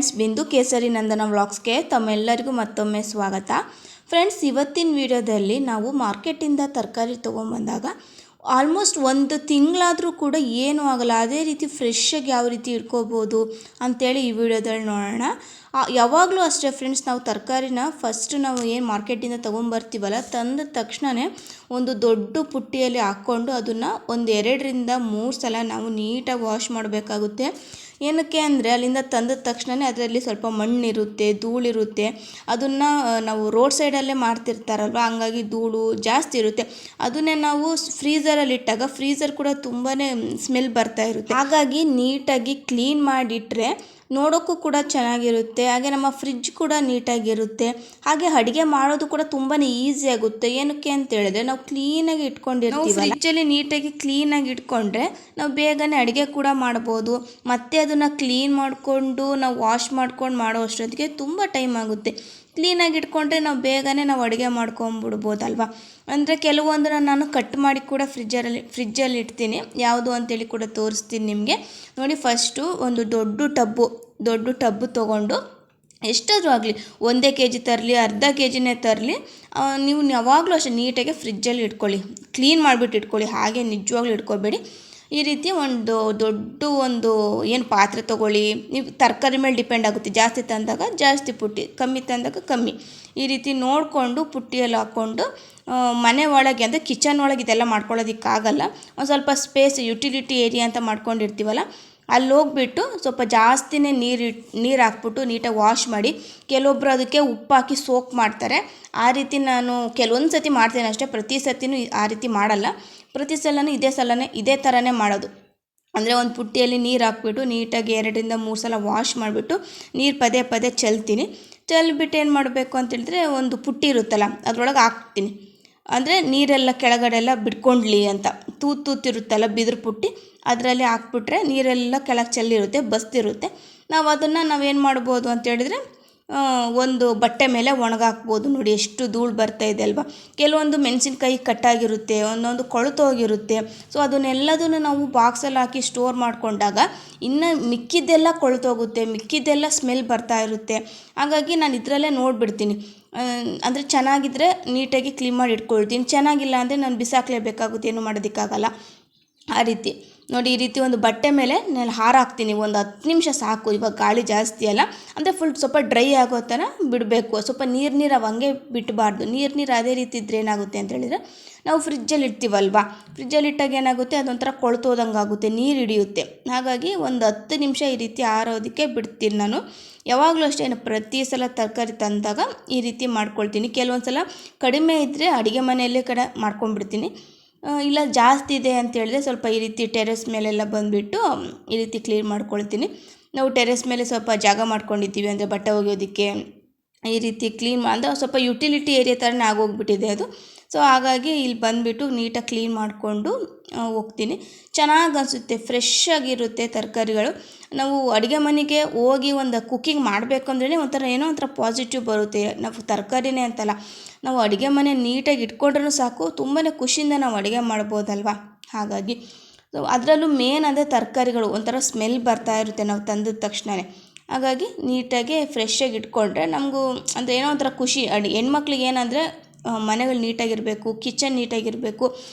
Friends, ಬಿಂದು ಕೇಸರಿ ನಂದನ ವ್ಲಾಗ್ಸ್ಗೆ ತಮ್ಮೆಲ್ಲರಿಗೂ ಮತ್ತೊಮ್ಮೆ ಸ್ವಾಗತ. ಫ್ರೆಂಡ್ಸ್, ಇವತ್ತಿನ ವಿಡಿಯೋದಲ್ಲಿ ನಾವು ಮಾರ್ಕೆಟಿಂದ ತರಕಾರಿ ತೊಗೊಂಬಂದಾಗ ಆಲ್ಮೋಸ್ಟ್ ಒಂದು ತಿಂಗಳಾದರೂ ಕೂಡ ಏನೂ ಆಗಲ್ಲ, ಅದೇ ರೀತಿ ಫ್ರೆಶ್ಶಾಗಿ ಯಾವ ರೀತಿ ಇಟ್ಕೋಬೋದು ಅಂಥೇಳಿ ಈ ವಿಡಿಯೋದಲ್ಲಿ ನೋಡೋಣ. ಯಾವಾಗಲೂ ಅಷ್ಟೇ ಫ್ರೆಂಡ್ಸ್, ನಾವು ತರಕಾರಿನ ಫಸ್ಟ್ ನಾವು ಏನು ಮಾರ್ಕೆಟಿಂದ ತೊಗೊಂಬರ್ತೀವಲ್ಲ, ತಂದ ತಕ್ಷಣವೇ ಒಂದು ದೊಡ್ಡ ಪುಟ್ಟಿಯಲ್ಲಿ ಹಾಕ್ಕೊಂಡು ಅದನ್ನು ಒಂದು 2-3 ಸಲ ನಾವು ನೀಟಾಗಿ ವಾಶ್ ಮಾಡಬೇಕಾಗುತ್ತೆ. ಏನಕ್ಕೆ ಅಂದರೆ ಅಲ್ಲಿಂದ ತಂದ ತಕ್ಷಣವೇ ಅದರಲ್ಲಿ ಸ್ವಲ್ಪ ಮಣ್ಣಿರುತ್ತೆ, ಧೂಳಿರುತ್ತೆ. ಅದನ್ನು ನಾವು ರೋಡ್ ಸೈಡಲ್ಲೇ ಮಾಡ್ತಿರ್ತಾರಲ್ವ, ಹಂಗಾಗಿ ಧೂಳು ಜಾಸ್ತಿ ಇರುತ್ತೆ. ಅದನ್ನೇ ನಾವು ಫ್ರೀಝರಲ್ಲಿ ಇಟ್ಟಾಗ ಫ್ರೀಝರ್ ಕೂಡ ತುಂಬಾ ಸ್ಮೆಲ್ ಬರ್ತಾ ಇರುತ್ತೆ. ಹಾಗಾಗಿ ನೀಟಾಗಿ ಕ್ಲೀನ್ ಮಾಡಿಟ್ರೆ ನೋಡೋಕ್ಕೂ ಕೂಡ ಚೆನ್ನಾಗಿರುತ್ತೆ, ಹಾಗೆ ನಮ್ಮ ಫ್ರಿಡ್ಜ್ ಕೂಡ ನೀಟಾಗಿರುತ್ತೆ. ಹಾಗೆ ಅಡುಗೆ ಮಾಡೋದು ಕೂಡ ತುಂಬಾ ಈಸಿ ಆಗುತ್ತೆ. ಏನಕ್ಕೆ ಅಂತ ಹೇಳಿದ್ರೆ ನಾವು ಕ್ಲೀನಾಗಿ ಇಟ್ಕೊಂಡಿರ್ತೀವಿ. ಫ್ರಿಡ್ಜಲ್ಲಿ ನೀಟಾಗಿ ಕ್ಲೀನಾಗಿ ಇಟ್ಕೊಂಡ್ರೆ ನಾವು ಬೇಗನೆ ಅಡುಗೆ ಕೂಡ ಮಾಡ್ಬೋದು. ಮತ್ತೆ ಅದನ್ನು ಕ್ಲೀನ್ ಮಾಡಿಕೊಂಡು ನಾವು ವಾಶ್ ಮಾಡ್ಕೊಂಡು ಮಾಡೋ ಅಷ್ಟೊತ್ತಿಗೆ ತುಂಬ ಟೈಮ್ ಆಗುತ್ತೆ. ಕ್ಲೀನಾಗಿ ಇಟ್ಕೊಂಡ್ರೆ ನಾವು ಬೇಗನೆ ನಾವು ಅಡುಗೆ ಮಾಡ್ಕೊಂಬಿಡ್ಬೋದಲ್ವ. ಅಂದರೆ ಕೆಲವೊಂದನ್ನು ನಾನು ಕಟ್ ಮಾಡಿ ಕೂಡ ಫ್ರಿಜ್ಜಲ್ಲಿ ಇಡ್ತೀನಿ. ಯಾವುದು ಅಂತೇಳಿ ಕೂಡ ತೋರಿಸ್ತೀನಿ ನಿಮಗೆ. ನೋಡಿ, ಫಸ್ಟು ಒಂದು ದೊಡ್ಡ ಟಬ್ಬು ತೊಗೊಂಡು, ಎಷ್ಟಾದರೂ ಆಗಲಿ, 1 kg ತರಲಿ, ಅರ್ಧ kgನೇ ತರಲಿ, ನೀವು ಯಾವಾಗಲೂ ಅಷ್ಟೇ ನೀಟಾಗಿ ಫ್ರಿಜ್ಜಲ್ಲಿ ಇಟ್ಕೊಳ್ಳಿ, ಕ್ಲೀನ್ ಮಾಡಿಬಿಟ್ಟು ಇಟ್ಕೊಳ್ಳಿ. ಹಾಗೆ ನಿಜವಾಗ್ಲೂ ಇಟ್ಕೋಬೇಡಿ. ಈ ರೀತಿ ಒಂದು ಏನು ಪಾತ್ರೆ ತೊಗೊಳ್ಳಿ. ನೀವು ತರಕಾರಿ ಮೇಲೆ ಡಿಪೆಂಡ್ ಆಗುತ್ತೆ. ಜಾಸ್ತಿ ತಂದಾಗ ಜಾಸ್ತಿ ಪುಟ್ಟಿ, ಕಮ್ಮಿ ತಂದಾಗ ಕಮ್ಮಿ. ಈ ರೀತಿ ನೋಡಿಕೊಂಡು ಪುಟ್ಟಿಯಲ್ಲಿ ಹಾಕ್ಕೊಂಡು ಮನೆ ಒಳಗೆ, ಅಂದರೆ ಕಿಚನ್ ಒಳಗೆ ಇದೆಲ್ಲ ಮಾಡ್ಕೊಳ್ಳೋದಕ್ಕಾಗಲ್ಲ, ಒಂದು ಸ್ವಲ್ಪ ಸ್ಪೇಸ್ ಯುಟಿಲಿಟಿ ಏರಿಯಾ ಅಂತ ಮಾಡ್ಕೊಂಡಿರ್ತೀವಲ್ಲ, ಅಲ್ಲಿ ಹೋಗ್ಬಿಟ್ಟು ಸ್ವಲ್ಪ ಜಾಸ್ತಿನೇ ನೀರು ಹಾಕ್ಬಿಟ್ಟು ನೀಟಾಗಿ ವಾಶ್ ಮಾಡಿ. ಕೆಲವೊಬ್ಬರು ಅದಕ್ಕೆ ಉಪ್ಪು ಹಾಕಿ ಸೋಕ್ ಮಾಡ್ತಾರೆ. ಆ ರೀತಿ ನಾನು ಕೆಲವೊಂದು ಸತಿ ಮಾಡ್ತೇನೆ ಅಷ್ಟೇ, ಪ್ರತಿ ಸತಿನೂ ಆ ರೀತಿ ಮಾಡಲ್ಲ. ಪ್ರತಿ ಸಲನೂ ಇದೇ ಥರನೇ ಮಾಡೋದು. ಅಂದರೆ ಒಂದು ಪುಟ್ಟಿಯಲ್ಲಿ ನೀರು ಹಾಕ್ಬಿಟ್ಟು ನೀಟಾಗಿ 2-3 ಸಲ ವಾಶ್ ಮಾಡಿಬಿಟ್ಟು ನೀರು ಪದೇ ಚೆಲ್ತೀನಿ. ಚೆಲ್ಬಿಟ್ಟು ಏನು ಮಾಡಬೇಕು ಅಂತೇಳಿದ್ರೆ, ಒಂದು ಪುಟ್ಟಿ ಇರುತ್ತಲ್ಲ ಅದರೊಳಗೆ ಹಾಕ್ತೀನಿ. ಅಂದರೆ ನೀರೆಲ್ಲ ಕೆಳಗಡೆ ಎಲ್ಲ ಬಿಟ್ಕೊಂಡ್ಲಿ ಅಂತ. ತೂತಿರುತ್ತಲ್ಲ ಬಿದಿರು ಪುಟ್ಟಿ, ಅದರಲ್ಲಿ ಹಾಕ್ಬಿಟ್ರೆ ನೀರೆಲ್ಲ ಕೆಳಗೆ ಚೆಲ್ಲಿರುತ್ತೆ, ಬಸ್ತಿರುತ್ತೆ. ನಾವೇನು ಮಾಡ್ಬೋದು ಅಂತೇಳಿದ್ರೆ, ಒಂದು ಬಟ್ಟೆ ಮೇಲೆ ಒಣಗಾಕ್ಬೋದು. ನೋಡಿ ಎಷ್ಟು ಧೂಳು ಬರ್ತಾ ಇದೆ ಅಲ್ವಾ. ಕೆಲವೊಂದು ಮೆಣಸಿನ್ಕಾಯಿ ಕಟ್ಟಾಗಿರುತ್ತೆ, ಒಂದೊಂದು ಕೊಳೆತೋಗಿರುತ್ತೆ. ಸೊ ಅದನ್ನೆಲ್ಲದನ್ನು ನಾವು ಬಾಕ್ಸಲ್ಲಿ ಹಾಕಿ ಸ್ಟೋರ್ ಮಾಡಿಕೊಂಡಾಗ ಇನ್ನು ಮಿಕ್ಕಿದ್ದೆಲ್ಲ ಕೊಳೆತೋಗುತ್ತೆ, ಮಿಕ್ಕಿದ್ದೆಲ್ಲ ಸ್ಮೆಲ್ ಬರ್ತಾ ಇರುತ್ತೆ. ಹಾಗಾಗಿ ನಾನು ಇದರಲ್ಲೇ ನೋಡಿಬಿಡ್ತೀನಿ. ಅಂದರೆ ಚೆನ್ನಾಗಿದ್ದರೆ ನೀಟಾಗಿ ಕ್ಲೀನ್ ಮಾಡಿ ಇಟ್ಕೊಳ್ತೀನಿ, ಚೆನ್ನಾಗಿಲ್ಲ ಅಂದರೆ ನಾನು ಬಿಸಾಕಲೇಬೇಕಾಗುತ್ತೆ, ಏನೂ ಮಾಡೋದಕ್ಕಾಗಲ್ಲ. ಆ ರೀತಿ ನೋಡಿ, ಈ ರೀತಿ ಒಂದು ಬಟ್ಟೆ ಮೇಲೆ ನಾನು ಹಾರಾಕ್ತೀನಿ. ಒಂದು 10 ನಿಮಿಷ ಸಾಕು. ಇವಾಗ ಗಾಳಿ ಜಾಸ್ತಿ ಅಲ್ಲ, ಅಂದರೆ ಫುಲ್ ಸ್ವಲ್ಪ ಡ್ರೈ ಆಗೋ ಥರ ಬಿಡಬೇಕು. ಸ್ವಲ್ಪ ನೀರು ಹಂಗೆ ಬಿಟ್ಟಬಾರ್ದು. ನೀರು ಅದೇ ರೀತಿ ಇದ್ದರೆ ಏನಾಗುತ್ತೆ ಅಂತ ಹೇಳಿದರೆ, ನಾವು ಫ್ರಿಜ್ಜಲ್ಲಿ ಇಡ್ತೀವಲ್ವ, ಫ್ರಿಜ್ಜಲ್ಲಿ ಇಟ್ಟಾಗ ಏನಾಗುತ್ತೆ, ಅದೊಂಥರ ಕೊಳ್ತೋದಂಗೆ ಆಗುತ್ತೆ, ನೀರು ಹಿಡಿಯುತ್ತೆ. ಹಾಗಾಗಿ ಒಂದು 10 ನಿಮಿಷ ಈ ರೀತಿ ಆರೋದಕ್ಕೆ ಬಿಡ್ತೀನಿ ನಾನು. ಯಾವಾಗಲೂ ಅಷ್ಟೇ, ಪ್ರತಿ ಸಲ ತರಕಾರಿ ತಂದಾಗ ಈ ರೀತಿ ಮಾಡ್ಕೊಳ್ತೀನಿ. ಕೆಲವೊಂದು ಸಲ ಕಡಿಮೆ ಇದ್ದರೆ ಅಡುಗೆ ಮನೆಯಲ್ಲೇ ಮಾಡ್ಕೊಂಡ್ಬಿಡ್ತೀನಿ. ಇಲ್ಲ ಜಾಸ್ತಿ ಇದೆ ಅಂತ ಹೇಳಿದ್ರೆ ಸ್ವಲ್ಪ ಈ ರೀತಿ ಟೆರೆಸ್ ಮೇಲೆಲ್ಲ ಬಂದುಬಿಟ್ಟು ಈ ರೀತಿ ಕ್ಲೀನ್ ಮಾಡ್ಕೊಳ್ತೀನಿ. ನಾವು ಟೆರೆಸ್ ಮೇಲೆ ಸ್ವಲ್ಪ ಜಾಗ ಮಾಡ್ಕೊಂಡಿದ್ದೀವಿ, ಅಂದರೆ ಬಟ್ಟೆ ಒಗೆಯೋದಕ್ಕೆ ಈ ರೀತಿ ಕ್ಲೀನ್ ಅಂದರೆ ಸ್ವಲ್ಪ ಯುಟಿಲಿಟಿ ಏರಿಯಾ ಥರನೇ ಆಗೋಗ್ಬಿಟ್ಟಿದೆ ಅದು. ಸೊ ಹಾಗಾಗಿ ಇಲ್ಲಿ ಬಂದುಬಿಟ್ಟು ನೀಟಾಗಿ ಕ್ಲೀನ್ ಮಾಡಿಕೊಂಡು ಹೋಗ್ತೀನಿ. ಚೆನ್ನಾಗಿ ಅನಿಸುತ್ತೆ, ಫ್ರೆಶ್ ಆಗಿರುತ್ತೆ ತರಕಾರಿಗಳು. ನಾವು ಅಡುಗೆ ಮನೆಗೆ ಹೋಗಿ ಒಂದು ಕುಕ್ಕಿಂಗ್ ಮಾಡಬೇಕು ಅಂದ್ರೇ ಏನೋ ಒಂಥರ ಪಾಸಿಟಿವ್ ಬರುತ್ತೆ. ನಾವು ತರಕಾರಿನೇ ಅಂತಲ್ಲ, ನಾವು ಅಡುಗೆ ಮನೆ ನೀಟಾಗಿ ಇಟ್ಕೊಂಡ್ರೂ ಸಾಕು, ತುಂಬಾ ಖುಷಿಯಿಂದ ನಾವು ಅಡುಗೆ ಮಾಡ್ಬೋದಲ್ವ. ಹಾಗಾಗಿ ಅದರಲ್ಲೂ ಮೇನ್ ಅಂದರೆ ತರಕಾರಿಗಳು ಒಂಥರ ಸ್ಮೆಲ್ ಬರ್ತಾ ಇರುತ್ತೆ ನಾವು ತಂದಿದ ತಕ್ಷಣವೇ. ಹಾಗಾಗಿ ನೀಟಾಗಿ ಫ್ರೆಶ್ಶಾಗಿ ಇಟ್ಕೊಂಡ್ರೆ ನಮಗೂ ಅಂದರೆ ಏನೋ ಒಂಥರ ಖುಷಿ. ಹೆಣ್ಮಕ್ಳಿಗೆ ಏನಂದರೆ ಮನೆಗಳು ನೀಟಾಗಿರಬೇಕು, ಕಿಚನ್ ನೀಟಾಗಿರಬೇಕು.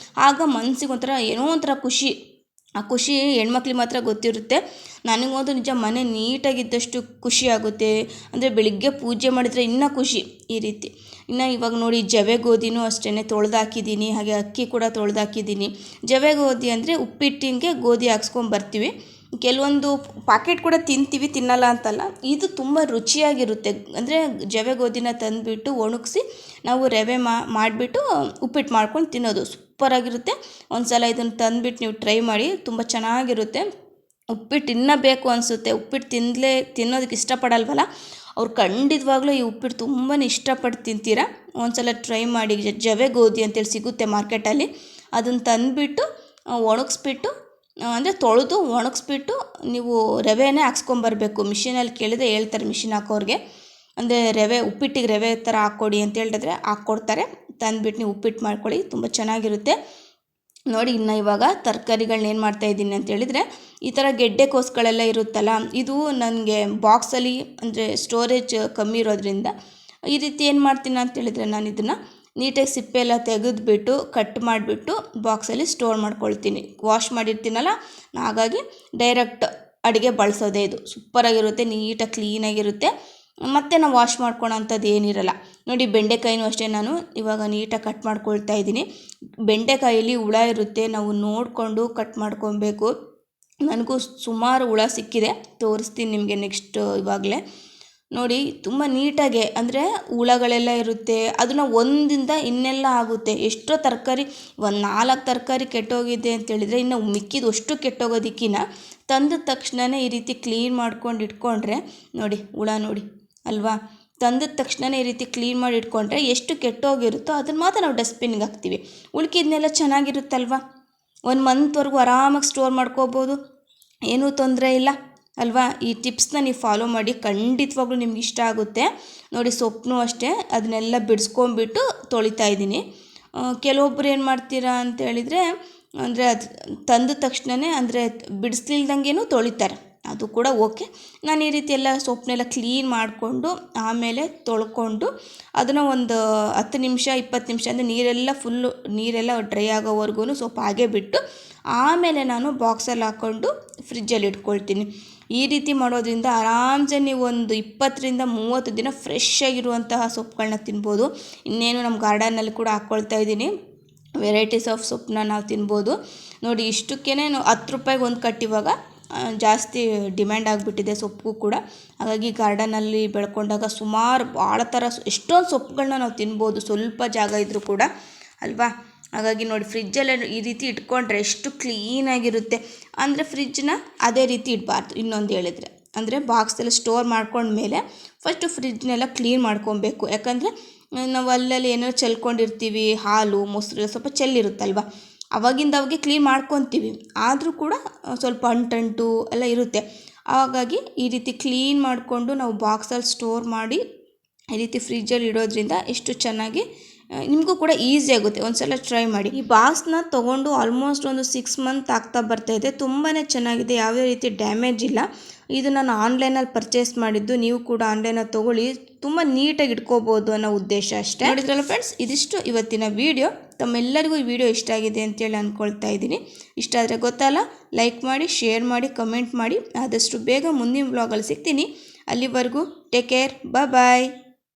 ಆಗ ಮನಸ್ಸಿಗೆ ಒಂಥರ ಏನೋ ಒಂಥರ ಖುಷಿ. ಆ ಖುಷಿ ಹೆಣ್ಮಕ್ಳಿಗೆ ಮಾತ್ರ ಗೊತ್ತಿರುತ್ತೆ. ನನಗಂತೂ ನಿಜ ಮನೆ ನೀಟಾಗಿದ್ದಷ್ಟು ಖುಷಿ ಆಗುತ್ತೆ. ಅಂದರೆ ಬೆಳಿಗ್ಗೆ ಪೂಜೆ ಮಾಡಿದರೆ ಇನ್ನೂ ಖುಷಿ. ಈ ರೀತಿ ಇನ್ನು ಇವಾಗ ನೋಡಿ, ಜವೆ ಗೋಧಿನೂ ಅಷ್ಟೇ ತೊಳೆದಾಕಿದ್ದೀನಿ, ಹಾಗೆ ಅಕ್ಕಿ ಕೂಡ ತೊಳೆದಾಕಿದ್ದೀನಿ. ಜವೆ ಗೋಧಿ ಅಂದರೆ ಉಪ್ಪಿಟ್ಟಿಗೆ ಗೋಧಿ ಹಾಕ್ಸ್ಕೊಂಬರ್ತೀವಿ. ಕೆಲವೊಂದು ಪಾಕೆಟ್ ಕೂಡ ತಿಂತೀವಿ, ತಿನ್ನಲ್ಲ ಅಂತಲ್ಲ. ಇದು ತುಂಬ ರುಚಿಯಾಗಿರುತ್ತೆ. ಅಂದರೆ ಜವೆ ಗೋಧಿನ ತಂದುಬಿಟ್ಟು ಒಣಗಿಸಿ ನಾವು ರವೆ ಮಾಡಿಬಿಟ್ಟು ಉಪ್ಪಿಟ್ಟು ಮಾಡ್ಕೊಂಡು ತಿನ್ನೋದು ಸೂಪರಾಗಿರುತ್ತೆ. ಒಂದು ಸಲ ಇದನ್ನು ತಂದುಬಿಟ್ಟು ನೀವು ಟ್ರೈ ಮಾಡಿ, ತುಂಬ ಚೆನ್ನಾಗಿರುತ್ತೆ. ಉಪ್ಪಿಟ್ಟು ಇನ್ನೂ ಬೇಕು ಅನಿಸುತ್ತೆ. ಉಪ್ಪಿಟ್ಟು ತಿನ್ನೋದಕ್ಕೆ ಇಷ್ಟಪಡಲ್ವಲ್ಲ, ಅವ್ರು ಖಂಡಿತವಾಗ್ಲೂ ಈ ಉಪ್ಪಿಟ್ಟು ತುಂಬಾ ಇಷ್ಟಪಟ್ಟು ತಿಂತೀರ. ಒಂದು ಸಲ ಟ್ರೈ ಮಾಡಿ. ಜವೆ ಗೋಧಿ ಅಂತೇಳಿ ಸಿಗುತ್ತೆ ಮಾರ್ಕೆಟಲ್ಲಿ. ಅದನ್ನು ತಂದುಬಿಟ್ಟು ಒಣಗಿಸ್ಬಿಟ್ಟು, ಅಂದರೆ ತೊಳೆದು ಒಣಗಿಸ್ಬಿಟ್ಟು ನೀವು ರವೆನೇ ಹಾಕ್ಸ್ಕೊಂಬರ್ಬೇಕು. ಮಿಷಿನಲ್ಲಿ ಕೇಳಿದ್ರೆ ಹೇಳ್ತಾರೆ, ಮಿಷಿನ್ ಹಾಕೋರಿಗೆ. ಅಂದರೆ ಉಪ್ಪಿಟ್ಟಿಗೆ ರವೆ ಥರ ಹಾಕ್ಕೊಡಿ ಅಂತ ಹೇಳಿದ್ರೆ ಹಾಕ್ಕೊಡ್ತಾರೆ. ತಂದುಬಿಟ್ಟು ನೀವು ಉಪ್ಪಿಟ್ಟು ಮಾಡ್ಕೊಳ್ಳಿ, ತುಂಬ ಚೆನ್ನಾಗಿರುತ್ತೆ. ನೋಡಿ ಇನ್ನು ಇವಾಗ ತರಕಾರಿಗಳನ್ನ ಏನು ಮಾಡ್ತಾಯಿದ್ದೀನಿ ಅಂತ ಹೇಳಿದರೆ, ಈ ಥರ ಗೆಡ್ಡೆಕೋಸುಗಳೆಲ್ಲ ಇರುತ್ತಲ್ಲ, ಇದು ನನಗೆ ಬಾಕ್ಸಲ್ಲಿ ಅಂದರೆ ಸ್ಟೋರೇಜ್ ಕಮ್ಮಿ ಇರೋದ್ರಿಂದ ಈ ರೀತಿ ಏನು ಮಾಡ್ತೀನಿ ಅಂತ ಹೇಳಿದರೆ, ನಾನು ಇದನ್ನು ನೀಟಾಗಿ ಸಿಪ್ಪೆ ಎಲ್ಲ ತೆಗೆದುಬಿಟ್ಟು ಕಟ್ ಮಾಡಿಬಿಟ್ಟು ಬಾಕ್ಸಲ್ಲಿ ಸ್ಟೋರ್ ಮಾಡ್ಕೊಳ್ತೀನಿ. ವಾಶ್ ಮಾಡಿರ್ತೀನಲ್ಲ, ಹಾಗಾಗಿ ಡೈರೆಕ್ಟ್ ಅಡುಗೆ ಬಳಸೋದೇ ಇದು. ಸೂಪರಾಗಿರುತ್ತೆ, ನೀಟಾಗಿ ಕ್ಲೀನಾಗಿರುತ್ತೆ, ಮತ್ತು ನಾವು ವಾಶ್ ಮಾಡ್ಕೊಳೋ ಅಂಥದ್ದು ಏನಿರಲ್ಲ. ನೋಡಿ ಬೆಂಡೆಕಾಯಿನೂ ಅಷ್ಟೇ ನಾನು ಇವಾಗ ನೀಟಾಗಿ ಕಟ್ ಮಾಡ್ಕೊಳ್ತಾ ಇದ್ದೀನಿ. ಬೆಂಡೆಕಾಯಲ್ಲಿ ಹುಳ ಇರುತ್ತೆ, ನಾವು ನೋಡಿಕೊಂಡು ಕಟ್ ಮಾಡ್ಕೊಬೇಕು. ನನಗೂ ಸುಮಾರು ಹುಳ ಸಿಕ್ಕಿದೆ, ತೋರಿಸ್ತೀನಿ ನಿಮಗೆ ನೆಕ್ಸ್ಟ್. ಇವಾಗಲೇ ನೋಡಿ ತುಂಬ ನೀಟಾಗೆ, ಅಂದರೆ ಹುಳಗಳೆಲ್ಲ ಇರುತ್ತೆ, ಅದನ್ನು ಒಂದಿಂದ ಇನ್ನೆಲ್ಲ ಆಗುತ್ತೆ. ಎಷ್ಟೋ ತರಕಾರಿ, ಒಂದು 4 ತರಕಾರಿ ಕೆಟ್ಟೋಗಿದೆ ಅಂತೇಳಿದರೆ ಇನ್ನು ಮಿಕ್ಕಿದ್ದು ಅಷ್ಟು ಕೆಟ್ಟೋಗೋದಕ್ಕಿಂತ ತಂದ ತಕ್ಷಣವೇ ಈ ರೀತಿ ಕ್ಲೀನ್ ಮಾಡ್ಕೊಂಡು ಇಟ್ಕೊಂಡ್ರೆ, ನೋಡಿ ಹುಳ ನೋಡಿ ಅಲ್ವಾ, ತಂದ ತಕ್ಷಣವೇ ಈ ರೀತಿ ಕ್ಲೀನ್ ಮಾಡಿ ಇಟ್ಕೊಂಡ್ರೆ ಎಷ್ಟು ಕೆಟ್ಟೋಗಿರುತ್ತೋ ಅದನ್ನು ಮಾತ್ರ ನಾವು ಡಸ್ಟ್ಬಿನ್ಗೆ ಹಾಕ್ತೀವಿ. ಉಳ್ಕಿದ್ನೆಲ್ಲ ಚೆನ್ನಾಗಿರುತ್ತಲ್ವ, 1 ಮಂತ್ವರೆಗೂ ಆರಾಮಾಗಿ ಸ್ಟೋರ್ ಮಾಡ್ಕೋಬೋದು, ಏನೂ ತೊಂದರೆ ಇಲ್ಲ ಅಲ್ವಾ. ಈ ಟಿಪ್ಸ್ನ ನೀವು ಫಾಲೋ ಮಾಡಿ, ಖಂಡಿತವಾಗ್ಲೂ ನಿಮ್ಗೆ ಇಷ್ಟ ಆಗುತ್ತೆ. ನೋಡಿ ಸೊಪ್ಪು ಅಷ್ಟೇ, ಅದನ್ನೆಲ್ಲ ಬಿಡಿಸ್ಕೊಂಬಿಟ್ಟು ತೊಳಿತಾ ಇದ್ದೀನಿ. ಕೆಲವೊಬ್ಬರು ಏನು ಮಾಡ್ತೀರಾ ಅಂತ ಹೇಳಿದರೆ, ಅಂದರೆ ಅದು ತಂದ ತಕ್ಷಣವೇ ಅಂದರೆ ಬಿಡಿಸ್ಲಿಲ್ದಂಗೆನೂ ತೊಳಿತಾರೆ, ಅದು ಕೂಡ ಓಕೆ. ನಾನು ಈ ರೀತಿ ಎಲ್ಲ ಸೊಪ್ಪನ್ನೆಲ್ಲ ಕ್ಲೀನ್ ಮಾಡಿಕೊಂಡು ಆಮೇಲೆ ತೊಳ್ಕೊಂಡು ಅದನ್ನು ಒಂದು 10 ನಿಮಿಷ 20 ನಿಮಿಷ ಅಂದರೆ ನೀರೆಲ್ಲ ಡ್ರೈ ಆಗೋವರೆಗೂ ಸ್ವಲ್ಪ ಹಾಗೆ ಬಿಟ್ಟು ಆಮೇಲೆ ನಾನು ಬಾಕ್ಸಲ್ಲಿ ಹಾಕ್ಕೊಂಡು ಫ್ರಿಜ್ಜಲ್ಲಿ ಇಟ್ಕೊಳ್ತೀನಿ. ಈ ರೀತಿ ಮಾಡೋದ್ರಿಂದ ಆರಾಮ್ಸೆ ನೀವು ಒಂದು 20ರಿಂದ 30 ದಿನ ಫ್ರೆಶ್ ಆಗಿರುವಂತಹ ಸೊಪ್ಪುಗಳನ್ನ ತಿನ್ಬೋದು. ಇನ್ನೇನು ನಮ್ಮ ಗಾರ್ಡನಲ್ಲಿ ಕೂಡ ಹಾಕ್ಕೊಳ್ತಾ ಇದ್ದೀನಿ, ವೆರೈಟೀಸ್ ಆಫ್ ಸೊಪ್ಪನ್ನ ನಾವು ತಿನ್ಬೋದು. ನೋಡಿ ಇಷ್ಟಕ್ಕೇ 10 ರೂಪಾಯಿಗೆ ಒಂದು ಕಟ್ಟು ಇವಾಗ ಜಾಸ್ತಿ ಡಿಮ್ಯಾಂಡ್ ಆಗಿಬಿಟ್ಟಿದೆ ಸೊಪ್ಪು ಕೂಡ. ಹಾಗಾಗಿ ಗಾರ್ಡನಲ್ಲಿ ಬೆಳ್ಕೊಂಡಾಗ ಸುಮಾರು ಭಾಳ ಥರ ಎಷ್ಟೊಂದು ಸೊಪ್ಪುಗಳನ್ನ ನಾವು ತಿನ್ಬೋದು, ಸ್ವಲ್ಪ ಜಾಗ ಇದ್ದರೂ ಕೂಡ ಅಲ್ವಾ. ಹಾಗಾಗಿ ನೋಡಿ ಫ್ರಿಜ್ಜಲ್ಲೇ ಈ ರೀತಿ ಇಟ್ಕೊಂಡ್ರೆ ಎಷ್ಟು ಕ್ಲೀನಾಗಿರುತ್ತೆ. ಅಂದರೆ ಫ್ರಿಜ್ನ ಅದೇ ರೀತಿ ಇಡಬಾರ್ದು, ಇನ್ನೊಂದು ಹೇಳಿದರೆ ಅಂದರೆ ಬಾಕ್ಸಲ್ಲಿ ಸ್ಟೋರ್ ಮಾಡ್ಕೊಂಡ್ಮೇಲೆ ಫಸ್ಟು ಫ್ರಿಜ್ನೆಲ್ಲ ಕ್ಲೀನ್ ಮಾಡ್ಕೊಬೇಕು. ಯಾಕಂದರೆ ನಾವು ಅಲ್ಲಲ್ಲಿ ಏನಾದ್ರು ಚೆಲ್ಕೊಂಡಿರ್ತೀವಿ, ಹಾಲು ಮೊಸರು ಸ್ವಲ್ಪ ಚೆಲ್ಲಿರುತ್ತಲ್ವ, ಅವಾಗೆ ಕ್ಲೀನ್ ಮಾಡ್ಕೊತೀವಿ, ಆದರೂ ಕೂಡ ಸ್ವಲ್ಪ ಅಂಟು ಎಲ್ಲ ಇರುತ್ತೆ. ಹಾಗಾಗಿ ಈ ರೀತಿ ಕ್ಲೀನ್ ಮಾಡಿಕೊಂಡು ನಾವು ಬಾಕ್ಸಲ್ಲಿ ಸ್ಟೋರ್ ಮಾಡಿ ಈ ರೀತಿ ಫ್ರಿಜ್ಜಲ್ಲಿ ಇಡೋದ್ರಿಂದ ಎಷ್ಟು ಚೆನ್ನಾಗಿ ನಿಮಗೂ ಕೂಡ ಈಸಿ ಆಗುತ್ತೆ. ಒಂದು ಸಲ ಟ್ರೈ ಮಾಡಿ. ಈ ಬಾಕ್ಸ್ನ ತೊಗೊಂಡು ಆಲ್ಮೋಸ್ಟ್ ಒಂದು 6 ಮಂತ್ ಆಗ್ತಾ ಬರ್ತಾಯಿದೆ, ತುಂಬಾ ಚೆನ್ನಾಗಿದೆ, ಯಾವುದೇ ರೀತಿ ಡ್ಯಾಮೇಜ್ ಇಲ್ಲ. ಇದು ನಾನು ಆನ್ಲೈನಲ್ಲಿ ಪರ್ಚೇಸ್ ಮಾಡಿದ್ದು, ನೀವು ಕೂಡ ಆನ್ಲೈನಲ್ಲಿ ತೊಗೊಳ್ಳಿ, ತುಂಬ ನೀಟಾಗಿ ಇಟ್ಕೋಬೋದು ಅನ್ನೋ ಉದ್ದೇಶ ಅಷ್ಟೇ. ನೋಡಿದ್ರಲ್ಲ ಫ್ರೆಂಡ್ಸ್, ಇದಿಷ್ಟು ಇವತ್ತಿನ ವಿಡಿಯೋ. ತಮ್ಮೆಲ್ಲರಿಗೂ ಈ ವಿಡಿಯೋ ಇಷ್ಟ ಆಗಿದೆ ಅಂತೇಳಿ ಅಂದ್ಕೊಳ್ತಾ ಇದ್ದೀನಿ. ಇಷ್ಟ ಆದರೆ ಗೊತ್ತಲ್ಲ, ಲೈಕ್ ಮಾಡಿ, ಶೇರ್ ಮಾಡಿ, ಕಮೆಂಟ್ ಮಾಡಿ. ಆದಷ್ಟು ಬೇಗ ಮುಂದಿನ ವ್ಲಾಗಲ್ಲಿ ಸಿಗ್ತೀನಿ. ಅಲ್ಲಿವರೆಗೂ ಟೇಕ್ ಕೇರ್, ಬಾಯ್.